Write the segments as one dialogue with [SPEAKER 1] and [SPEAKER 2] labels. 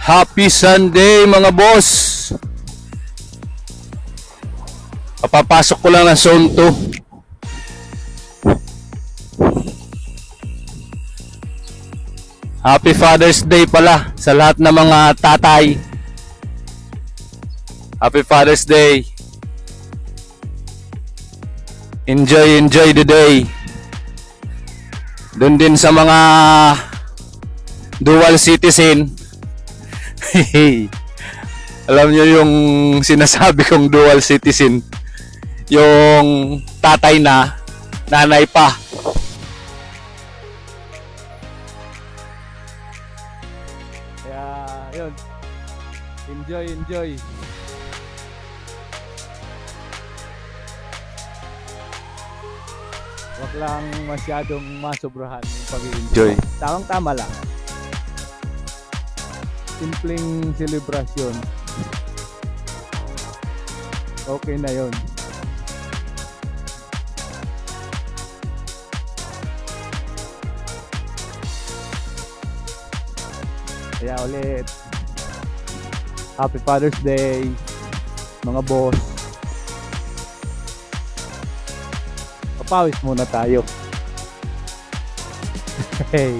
[SPEAKER 1] Happy Sunday mga boss. Papapasok ko lang ng zone 2. Happy Father's Day pala sa lahat ng mga tatay. Happy Father's Day. Enjoy the day. Doon din sa mga dual citizen. Alam nyo yung sinasabi kong dual citizen, yung tatay na, nanay pa. Kaya yun, enjoy. Wag lang masyadong masobrahan yung pag-enjoy. Tamang-tama lang. Simpleng celebration. Okay na yun. Kaya ulit, Happy Father's Day mga boss. Papawis muna tayo. Hey,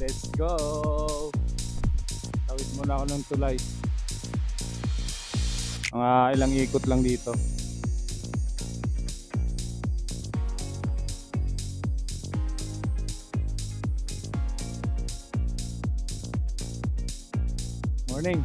[SPEAKER 1] let's go. Tawid muna ako ng tulay. Mga ilang ikot lang dito. Morning.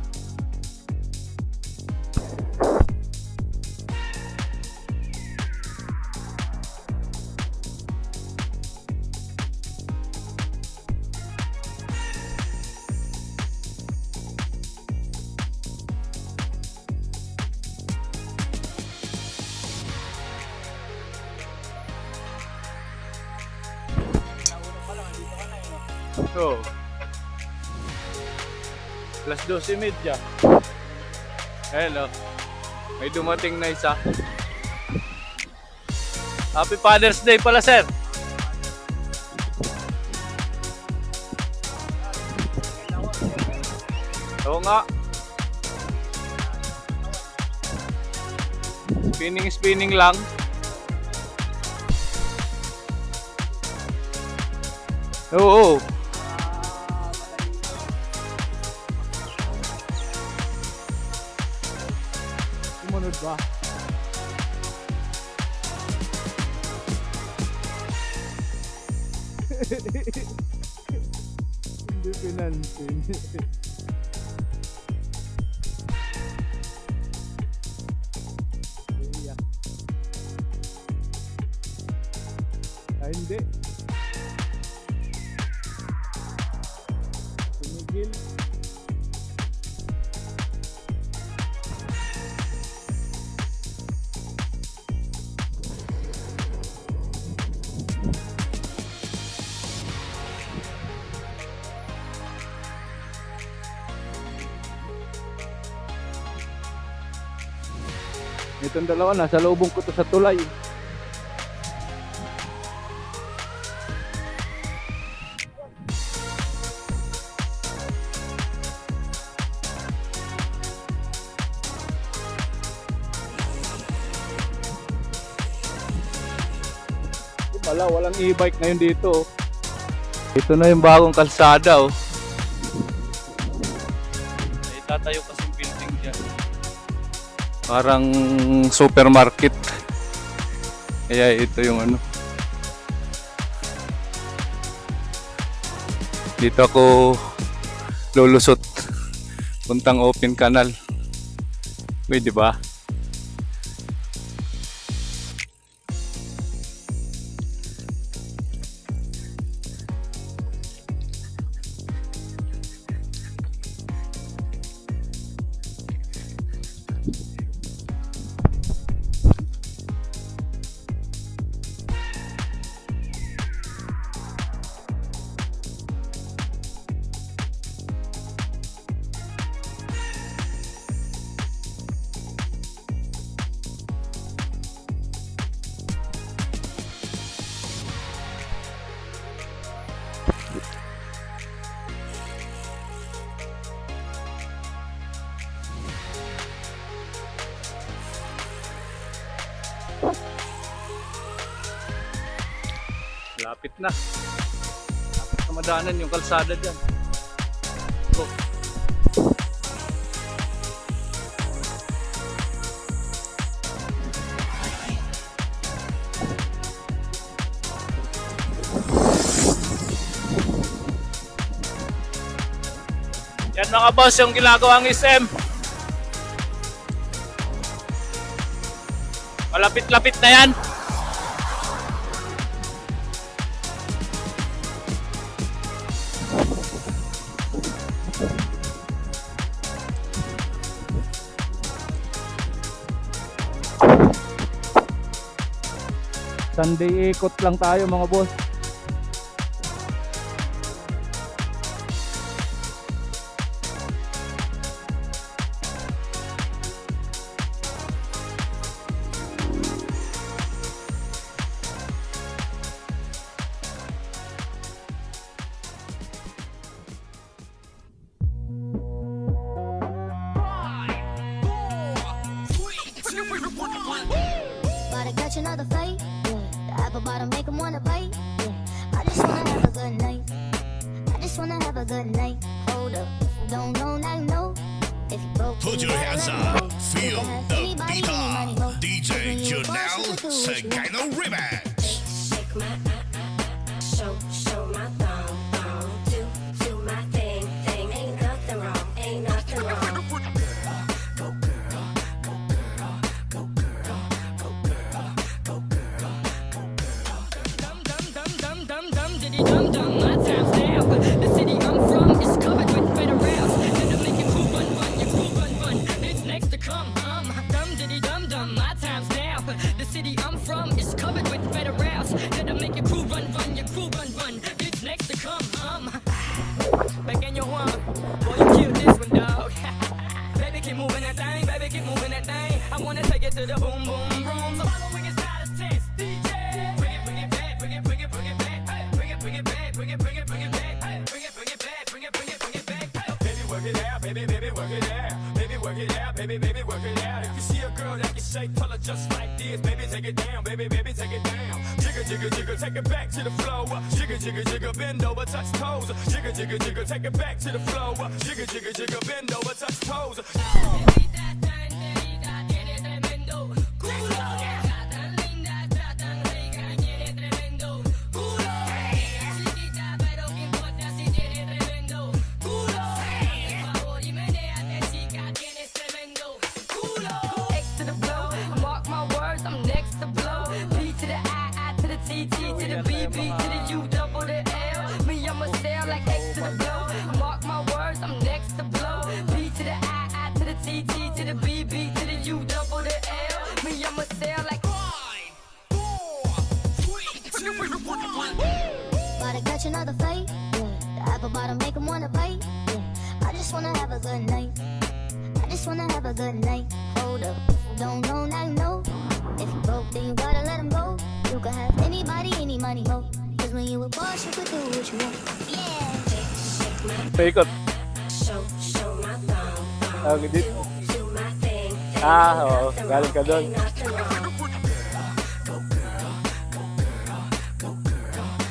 [SPEAKER 1] So, plus 12:30. Hello. May dumating na isa. Happy Father's Day pala, sir. Oo nga. Spinning lang. Oo. Sumunod ba? Hindi pinansin. Ay, hindi. Tumigil. Itong dalawa nasa loobong ko to sa tulay. Walang e-bike ngayon dito. Ito na yung bagong kalsada, oh. May tatayo kasing building dyan. Parang supermarket. Kaya ito yung ano. Dito ako lulusot. Puntang open canal. Pwede ba? Lapit na. Lapit na madanan yung kalsada dyan. Go. Yan mga boss, yung ginagawang SM. Malapit-lapit na yan. Sunday ikot lang tayo mga boss.
[SPEAKER 2] Gotta catch another fight. Yeah. The apple bottom make 'em wanna bite. Yeah. I just wanna have a good night. I just wanna have a good night. Hold up. If you don't know, now you know. If you broke,
[SPEAKER 3] Put
[SPEAKER 2] then
[SPEAKER 3] your
[SPEAKER 2] you gotta
[SPEAKER 3] hands
[SPEAKER 2] let
[SPEAKER 3] up,
[SPEAKER 2] go.
[SPEAKER 3] feel
[SPEAKER 2] You can have
[SPEAKER 3] the
[SPEAKER 2] anybody,
[SPEAKER 3] beat
[SPEAKER 2] any money, mo.
[SPEAKER 3] up. DJ
[SPEAKER 2] Cause when you a boss,
[SPEAKER 3] Janelle
[SPEAKER 2] you can do what you want.
[SPEAKER 3] Segano Remix.
[SPEAKER 4] Shake my show my thumb, do my thing. Ain't nothing wrong, ain't nothing wrong.
[SPEAKER 5] My time's now. The city I'm from is covered with better rails. Gonna make you cool, run, run, you cool, run, run. It's next to come, dum diddy dum dum. My time's now. The city I'm from is covered with better rails. Gonna make you cool, run, run, you cool, run, run. It's next to come, back in your one. Boy, you killed this one, dog. Baby, keep moving that thing, baby, keep moving that thing. I wanna take it to the boom, boom, room. So following is not a test, DJ. Bring it back, bring it back, hey. Bring it back, bring it back, hey. Bring it back.
[SPEAKER 6] Baby, work it out, baby, work it out. Baby, work it out, baby, work it out. If you see a girl that can shake, tell her just like this. Baby, take it down, baby, take it down. Jigger, jigger, jigger, take it back to the floor. Jigger, jigger, jigger, bend over, touch toes. Jigger, jigger, jigger, take it back to the floor. Jigger, jigger, jigger, bend over, touch toes.
[SPEAKER 5] Mark my words, I'm next to blow. P to the I to the T, T to the B, B to the U, double the L. Me, I'ma sail like X to the blow. Mark my words, I'm next to blow. P to the I to the T, T to the B, B to the U, double the L. Me, I'ma sail like.
[SPEAKER 2] Gotta catch another fight. Yeah. The apple bottom make 'em wanna bite. Yeah. I just wanna have a good night. I just wanna have a good night. Hold up. If you don't know, now you know. If you broke, then you gotta let 'em go. You can have anybody, any money, mo. Cause when you a boss, you can do what you want. Yeah.
[SPEAKER 1] Paikot.
[SPEAKER 4] Show my thumb,
[SPEAKER 1] Ah, dito.
[SPEAKER 4] do my thing.
[SPEAKER 1] Oo. Galing ka doon.
[SPEAKER 4] Ain't nothing wrong.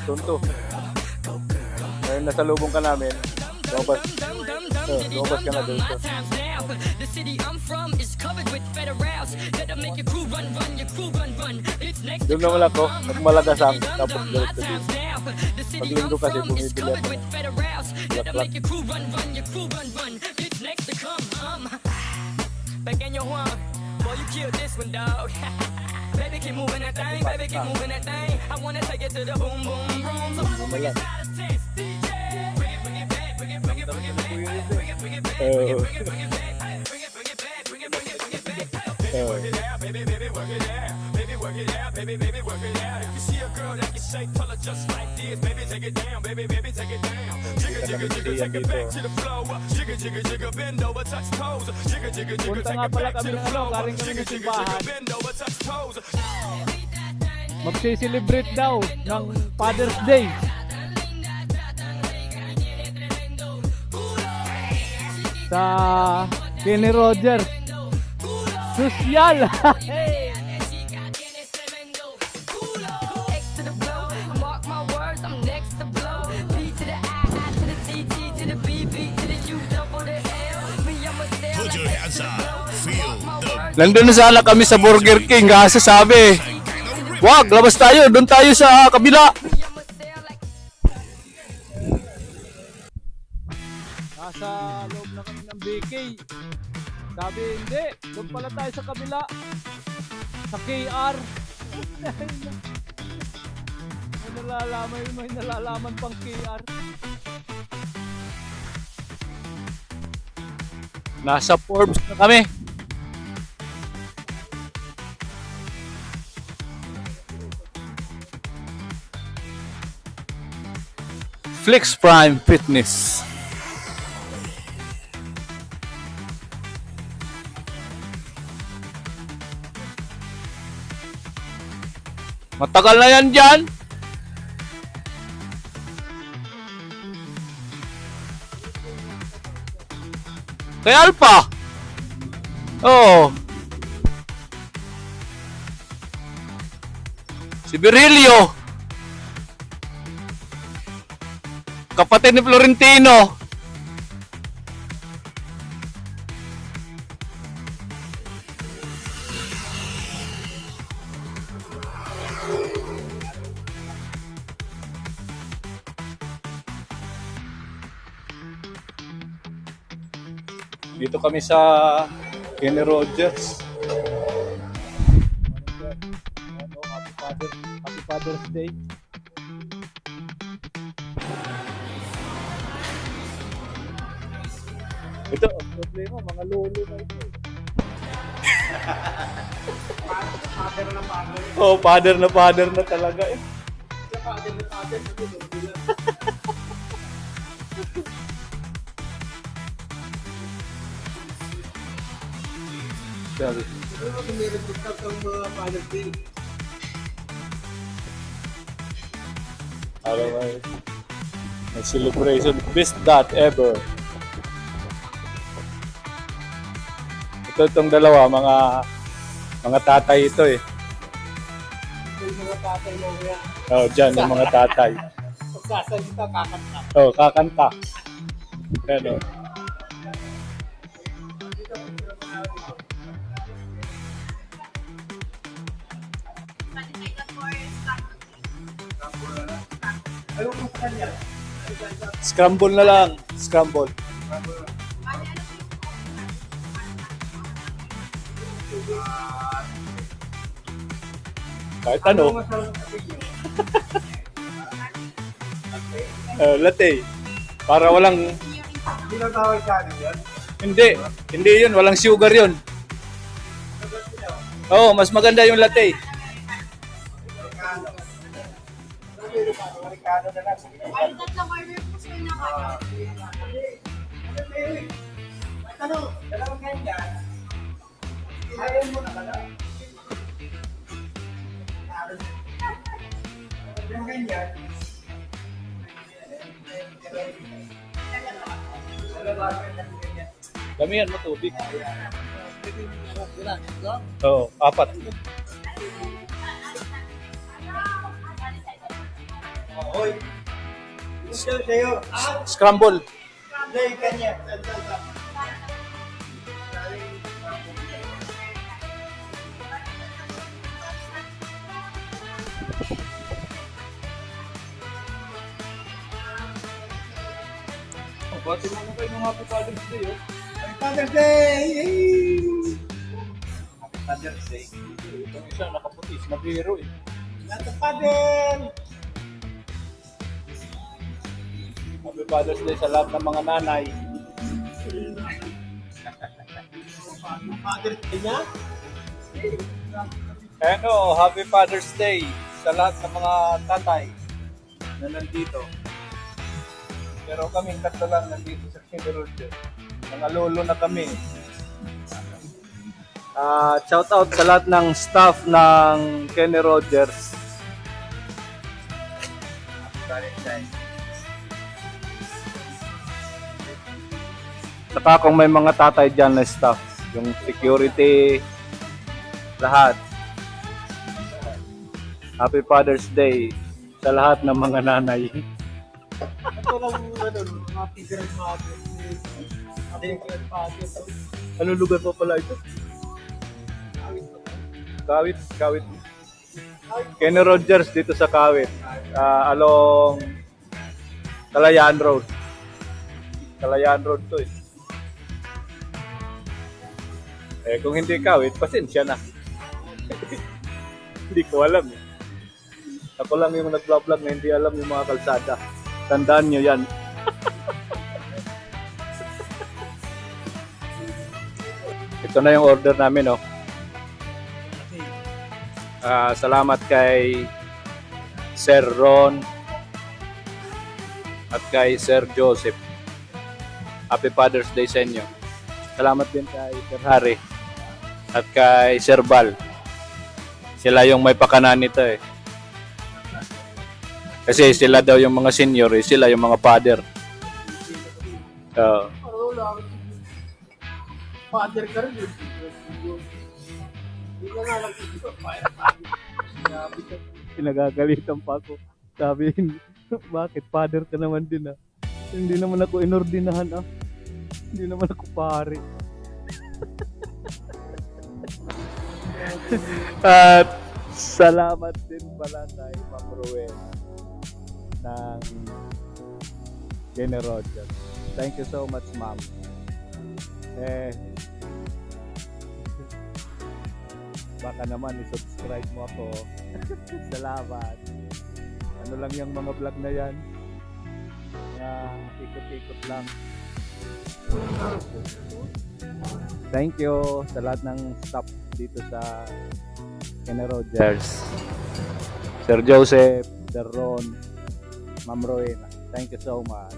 [SPEAKER 1] Tunto. Ngayon nasalubong ka namin. Lumabas. Lumabas ka na doon.
[SPEAKER 5] My time's now. The city I'm from is covered with better routes. That'll make your crew run, run, your crew run, run. It's next to
[SPEAKER 1] Doon naman ako. Nagmalagasang. Tapos
[SPEAKER 5] my
[SPEAKER 1] diretso
[SPEAKER 5] time's
[SPEAKER 1] dito.
[SPEAKER 5] now. The city
[SPEAKER 1] Paglinggo
[SPEAKER 5] I'm
[SPEAKER 1] kasi
[SPEAKER 5] from is
[SPEAKER 1] bumibili
[SPEAKER 5] covered
[SPEAKER 1] ako.
[SPEAKER 5] with better routes. That'll
[SPEAKER 1] Laklak.
[SPEAKER 5] make your crew run, run, your crew run, run. It's next to come, back in your one. Boy, you killed this one, dog. Baby, keep moving that thing, baby, keep moving that thing. I wanna take it to the boom, boom, room. So following is not a test, DJ. Bring it back, bring it back, hey. Bring it back, bring it back, hey. Bring it back, bring it back, hey.
[SPEAKER 6] Work it out, baby, work it out. Baby, work it out, baby, work it out. If you see a girl that can shake, tell her just like this. Baby, take it down, baby, take it down. Jigger, jigger, jigger, take it back to the floor. Jigger, jigger, jigger, bend over, touch toes. Jigger, jigger, jigger,
[SPEAKER 1] Punta
[SPEAKER 6] take
[SPEAKER 1] nga
[SPEAKER 6] it
[SPEAKER 1] pala
[SPEAKER 6] back to
[SPEAKER 1] kami
[SPEAKER 6] the
[SPEAKER 1] ng
[SPEAKER 6] floor.
[SPEAKER 1] galing kami
[SPEAKER 6] Jigger,
[SPEAKER 1] ng
[SPEAKER 6] jigger,
[SPEAKER 1] simbahan.
[SPEAKER 6] jigger, bend over, touch toes.
[SPEAKER 1] Magsi-celebrate daw ng Father's Day. Sa Kenny Rogers. Sosyal.
[SPEAKER 5] X to the blow, mark my words.
[SPEAKER 1] Nandun na sana kami sa Burger King, kaso sabi, wag, labas tayo, doon tayo sa kabila. Nasa loob na kami ng BK. Sabi, hindi, doon pala tayo sa kabila. Sa KR. May nalalaman pang KR. Nasa Forbes na kami. Flex Prime Fitness. Matagal na yan dyan. Kay Alpha. Oo. Si Virilio. Kapatid ni Florentino. Dito kami sa Kenny Rogers. Happy Father's Day. Ito, ang problema, mga lolo na ito. Oh, father na talaga eh. Sabi. Alam mo, may celebration, best dad ever. Itong dalawa, mga tatay ito eh.
[SPEAKER 3] Yung mga tatay mo yan.
[SPEAKER 1] Oh, dyan, yung mga tatay.
[SPEAKER 3] Pagsasalita, kakanta.
[SPEAKER 1] Oh, kakanta. Ano? Scramble na lang. Scramble. Kahit ano. Latte. Para walang...
[SPEAKER 3] Hindi lang tawag ka yun.
[SPEAKER 1] Hindi. Hindi yun. Walang sugar yun. Oo, mas maganda yung latte.
[SPEAKER 3] Amerikano na lang.
[SPEAKER 7] Ay, tatlong order po sir na kayo.
[SPEAKER 3] Ano? Dalawang ganyan. Ayaw mo na pala. Dalawang ganyan.
[SPEAKER 1] Damihan mo tubig. Oo, 4.
[SPEAKER 3] Hoy. Gusto sa'yo.
[SPEAKER 1] Scramble.
[SPEAKER 3] Hindi, ganyan.
[SPEAKER 1] Bati mo na kayo ng Happy Father's Day, oh.
[SPEAKER 3] Happy Father's Day! Yay!
[SPEAKER 1] Happy Father's Day. Itong isa, nakaputi, nabiro eh.
[SPEAKER 3] Happy Father!
[SPEAKER 1] Happy Father's Day sa lahat ng mga nanay.
[SPEAKER 3] Father's Day niya?
[SPEAKER 1] Ano, Happy Father's Day sa lahat ng mga tatay na nandito. Pero kami tatlo lang nandito sa Kenny Rogers. Mga lolo na kami. Shout out sa lahat ng staff ng Kenny Rogers. Saka kung may mga tatay dyan na staff, yung security, lahat. Happy Father's Day sa lahat ng mga nanay.
[SPEAKER 3] Ito lang mga figure ng father. Happy Father.
[SPEAKER 1] Anong lugar pa pala ito? Kawit, Kawit. Kenny Rogers dito sa Kawit. Along Kalayaan Road. Kalayaan Road to eh. Kung hindi Kawit, pasensya na. Hindi ko alam eh. Ako lang yung nag-vlog na hindi alam yung mga kalsada. Tandaan nyo yan. Ito na yung order namin, oh. Salamat kay Sir Ron at kay Sir Joseph. Happy Father's Day sa inyo. Salamat din kay Sir Harry at kay Sir Bal. Sila yung may pakanan nito eh. Kasi sila daw yung mga senior eh. Sila yung mga father.
[SPEAKER 3] Father ka rin. Hindi ka nga lang dito.
[SPEAKER 1] Pinagagalitan pa ako. Sabi, bakit father ka naman din ah? Hindi naman ako inordinahan ah. Hindi naman ako pare. At salamat din pala kay Ma'am Rowena ng Kenny Rogers. Thank you so much, Ma'am. Baka naman i-subscribe mo ako. Salamat. Ano lang yung mga vlog na yan? Ikot-ikot lang. Thank you sa lahat ng staff dito sa Kenny Rogers. Sir Joseph, Sir Ron, Ma'am Rowena. Thank you so much.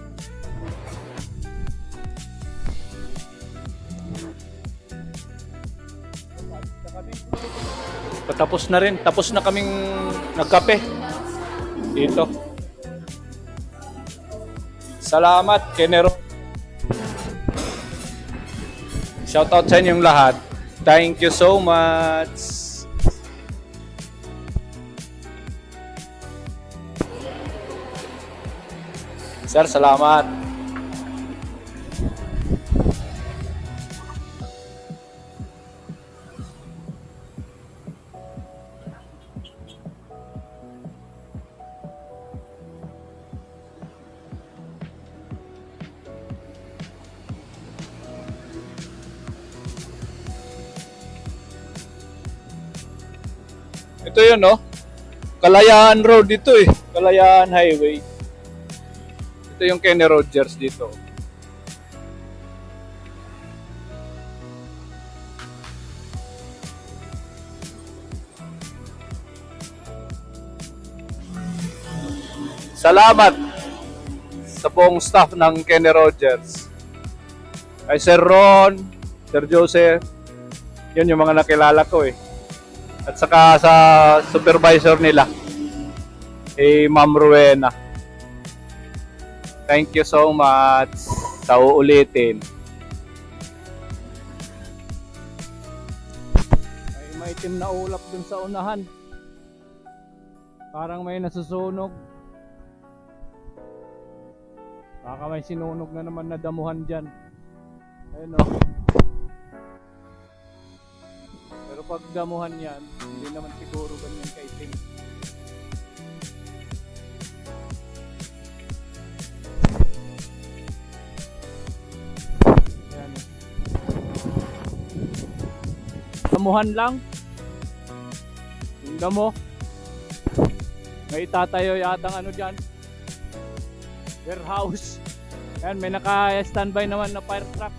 [SPEAKER 1] Tapos na rin. Tapos na kaming nagkape. Dito. Salamat, Kenny Rogers. Shoutout sa inyong lahat. Thank you so much. Sir, salamat. Ito yun, no? Kalayaan Road dito eh. Kalayaan Highway. Ito yung Kenny Rogers dito. Salamat sa buong staff ng Kenny Rogers. Kay Sir Ron, Sir Joseph. Yun yung mga nakilala ko eh. At saka sa supervisor nila, Ma'am Rowena. Thank you so much sa uulitin. May maitim na ulap dun sa unahan. Parang may nasusunog. Baka may sinunog na naman na damuhan dyan. Ayun o. Pero pag damuhan yan, hindi naman siguro ganyan kaitim. Yan. Damuhan lang. Yung damo. May itatayo yatang ano dyan. Warehouse. Yan, may naka-standby naman na fire truck.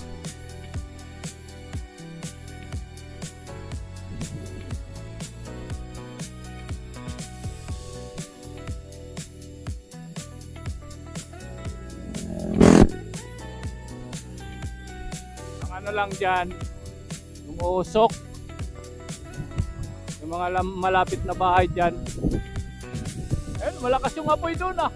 [SPEAKER 1] Ang ano lang dyan, yung usok, yung mga malapit na bahay dyan. Ayun, malakas yung apoy doon ah.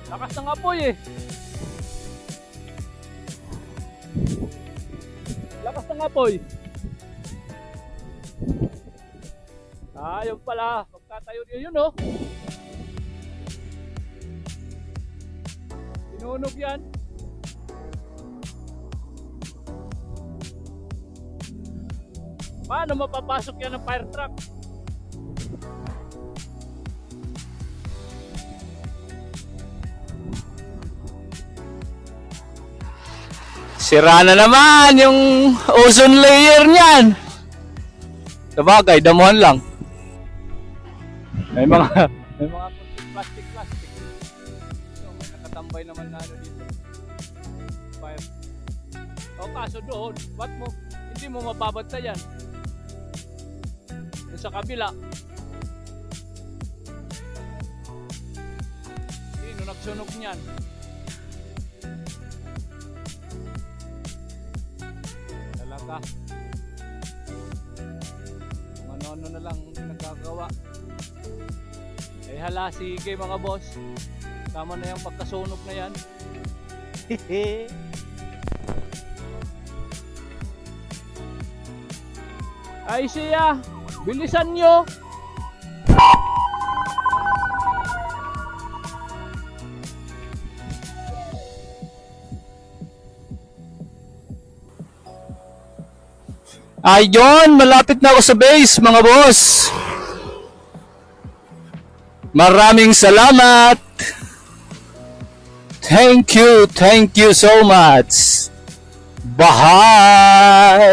[SPEAKER 1] Lakas ng apoy eh. Lakas ng apoy. Ayun pala. Magtatayo niyo yun oh. Sinunog yan. Paano mapapasok yan ng fire truck? Sira na naman yung ozone layer niyan. Sabagay, damuhan lang. May mga kunting plastic. So, may nakatambay naman na ano dito. Fire. O kaso doon, ba't mo? Hindi mo mababantayan. Doon sa kabila. Sino nagsunog niyan? Talaga. Kung ano-ano na lang nagagawa. Eh hala, sige mga boss. Tama na yung pagkasunog na yan. Ay siya, bilisan nyo. Ayun, malapit na ako sa base mga boss. Maraming salamat. Thank you so much. Bye.